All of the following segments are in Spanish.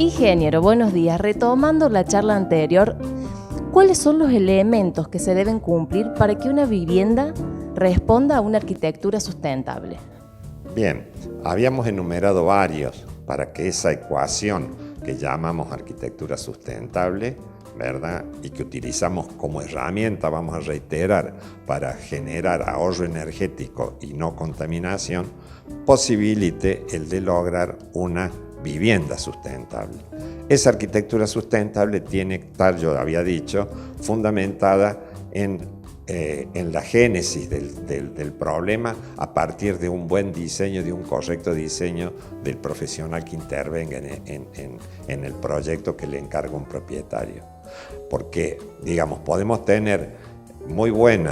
Ingeniero, buenos días. Retomando la charla anterior, ¿cuáles son los elementos que se deben cumplir para que una vivienda responda a una arquitectura sustentable? Bien, habíamos enumerado varios para que esa ecuación que llamamos arquitectura sustentable, ¿verdad? Y que utilizamos como herramienta, vamos a reiterar, para generar ahorro energético y no contaminación, posibilite el de lograr una vivienda sustentable. Esa arquitectura sustentable tiene que estar, yo había dicho, fundamentada en la génesis del problema a partir de un buen diseño, de un correcto diseño del profesional que intervenga en el proyecto que le encarga un propietario. Porque, digamos, podemos tener muy buen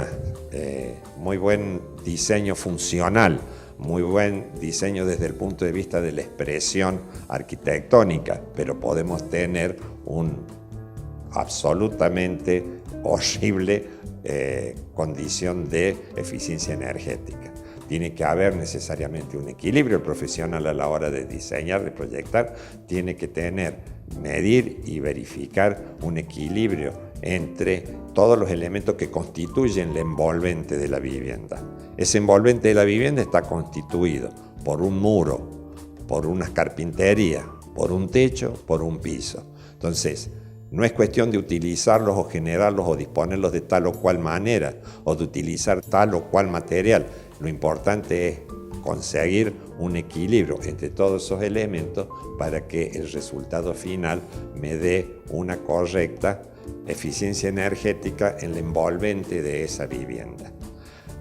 diseño funcional, muy buen diseño desde el punto de vista de la expresión arquitectónica, pero podemos tener un absolutamente horrible condición de eficiencia energética. Tiene que haber necesariamente un equilibrio. El profesional a la hora de diseñar, de proyectar, tiene que medir y verificar un equilibrio entre todos los elementos que constituyen el envolvente de la vivienda. Ese envolvente de la vivienda está constituido por un muro, por una carpintería, por un techo, por un piso. Entonces, no es cuestión de utilizarlos o generarlos o disponerlos de tal o cual manera o de utilizar tal o cual material. Lo importante es conseguir un equilibrio entre todos esos elementos para que el resultado final me dé una correcta eficiencia energética en el envolvente de esa vivienda.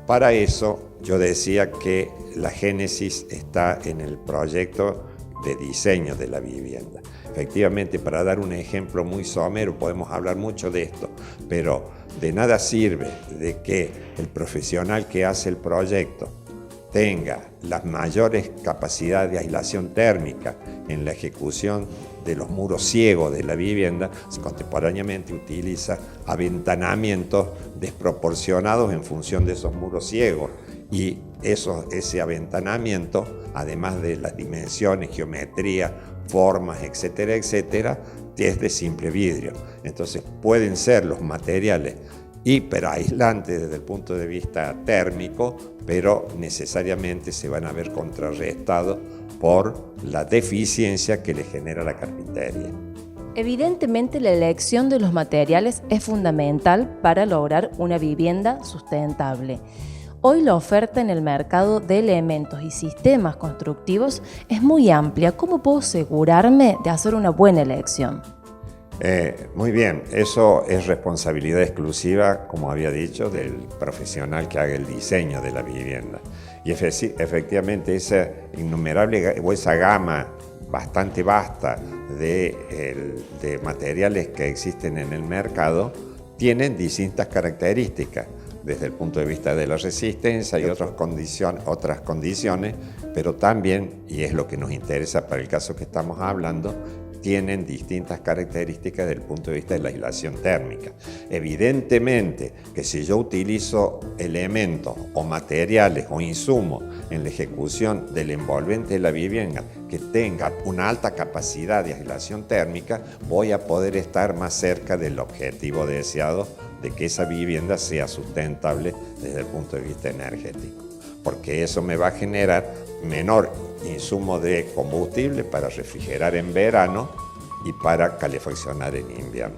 Para eso yo decía que la génesis está en el proyecto de diseño de la vivienda. Efectivamente, para dar un ejemplo muy somero, podemos hablar mucho de esto, pero de nada sirve de que el profesional que hace el proyecto tenga las mayores capacidades de aislación térmica en la ejecución de los muros ciegos de la vivienda, si contemporáneamente utiliza aventanamientos desproporcionados en función de esos muros ciegos. Y ese aventanamiento, además de las dimensiones, geometría, formas, etcétera, etcétera, es de simple vidrio. Entonces pueden ser los materiales hiperaislantes desde el punto de vista térmico, pero necesariamente se van a ver contrarrestados por la deficiencia que le genera la carpintería. Evidentemente, la elección de los materiales es fundamental para lograr una vivienda sustentable. Hoy la oferta en el mercado de elementos y sistemas constructivos es muy amplia. ¿Cómo puedo asegurarme de hacer una buena elección? Muy bien, eso es responsabilidad exclusiva, como había dicho, del profesional que haga el diseño de la vivienda. Y efectivamente esa innumerable o esa gama bastante vasta de materiales que existen en el mercado tienen distintas características desde el punto de vista de la resistencia y otras condiciones, pero también, y es lo que nos interesa para el caso que estamos hablando, tienen distintas características desde el punto de vista de la aislación térmica. Evidentemente que si yo utilizo elementos o materiales o insumos en la ejecución del envolvente de la vivienda que tenga una alta capacidad de aislación térmica, voy a poder estar más cerca del objetivo deseado de que esa vivienda sea sustentable desde el punto de vista energético, porque eso me va a generar menor insumo de combustible para refrigerar en verano y para calefaccionar en invierno.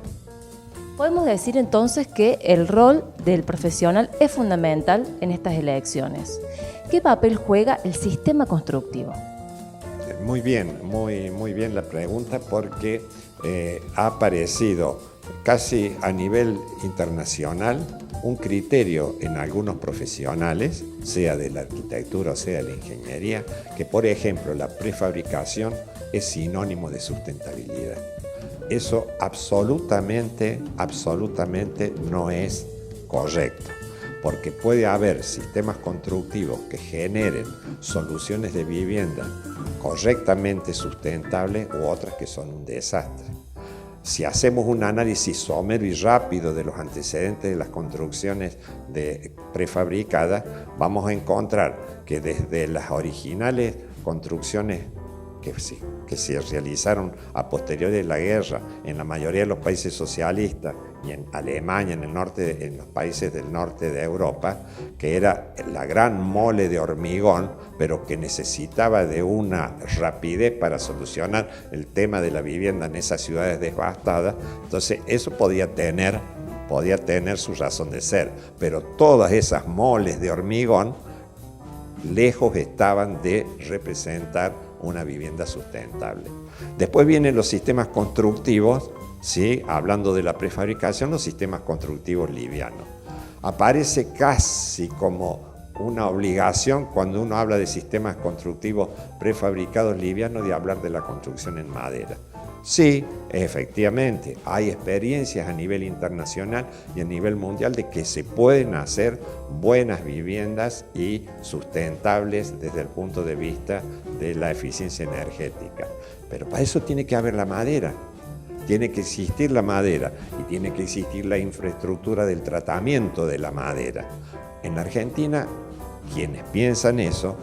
Podemos decir entonces que el rol del profesional es fundamental en estas elecciones. ¿Qué papel juega el sistema constructivo? Muy bien la pregunta, porque ha aparecido casi a nivel internacional un criterio en algunos profesionales, sea de la arquitectura o sea de la ingeniería, que por ejemplo la prefabricación es sinónimo de sustentabilidad. Eso absolutamente no es correcto, porque puede haber sistemas constructivos que generen soluciones de vivienda correctamente sustentables u otras que son un desastre. Si hacemos un análisis somero y rápido de los antecedentes de las construcciones prefabricadas, vamos a encontrar que desde las originales construcciones que se realizaron a posteriori de la guerra en la mayoría de los países socialistas y en Alemania, en los países del norte de Europa, que era la gran mole de hormigón, pero que necesitaba de una rapidez para solucionar el tema de la vivienda en esas ciudades devastadas. Entonces eso podía tener su razón de ser, pero todas esas moles de hormigón lejos estaban de representar una vivienda sustentable. Después vienen los sistemas constructivos, ¿sí? Hablando de la prefabricación, los sistemas constructivos livianos. Aparece casi como una obligación cuando uno habla de sistemas constructivos prefabricados livianos de hablar de la construcción en madera. Sí, efectivamente, hay experiencias a nivel internacional y a nivel mundial de que se pueden hacer buenas viviendas y sustentables desde el punto de vista de la eficiencia energética. Pero para eso tiene que haber la madera, tiene que existir la madera y tiene que existir la infraestructura del tratamiento de la madera. En la Argentina, quienes piensan eso,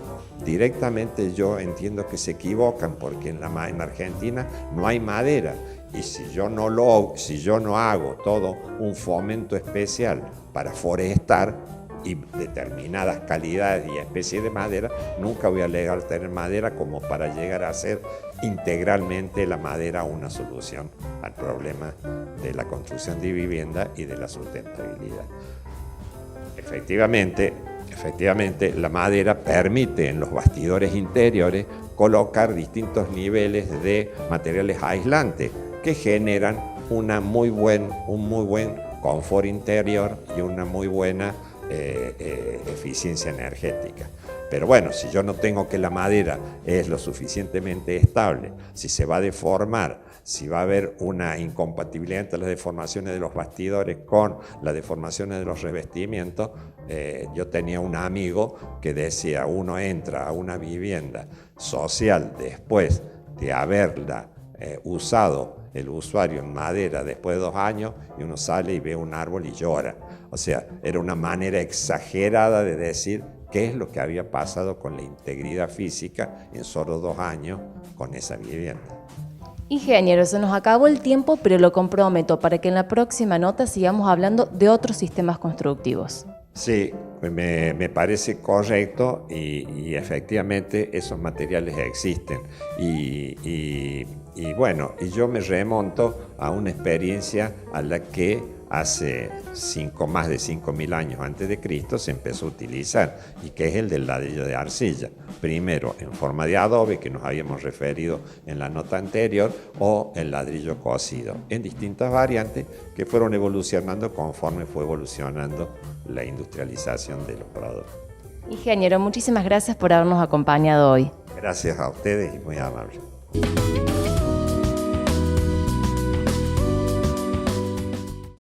directamente yo entiendo que se equivocan porque en Argentina no hay madera y si yo no hago todo un fomento especial para forestar y determinadas calidades y especies de madera, nunca voy a llegar a tener madera como para llegar a hacer integralmente la madera una solución al problema de la construcción de vivienda y de la sustentabilidad. Efectivamente, la madera permite en los bastidores interiores colocar distintos niveles de materiales aislantes que generan un muy buen confort interior y una muy buena eficiencia energética. Pero bueno, si yo no tengo que la madera es lo suficientemente estable, si se va a deformar, si va a haber una incompatibilidad entre las deformaciones de los bastidores con las deformaciones de los revestimientos, yo tenía un amigo que decía, uno entra a una vivienda social después de haberla usado el usuario en madera después de 2 años y uno sale y ve un árbol y llora. O sea, era una manera exagerada de decir qué es lo que había pasado con la integridad física en solo 2 años con esa vivienda. Ingeniero, se nos acabó el tiempo, pero lo comprometo para que en la próxima nota sigamos hablando de otros sistemas constructivos. Sí, me parece correcto y efectivamente esos materiales existen. Y yo me remonto a una experiencia a la que hace más de 5.000 años antes de Cristo se empezó a utilizar y que es el del ladrillo de arcilla. Primero en forma de adobe, que nos habíamos referido en la nota anterior, o el ladrillo cocido, en distintas variantes que fueron evolucionando conforme fue evolucionando la industrialización de los productos. Ingeniero, muchísimas gracias por habernos acompañado hoy. Gracias a ustedes y muy amable.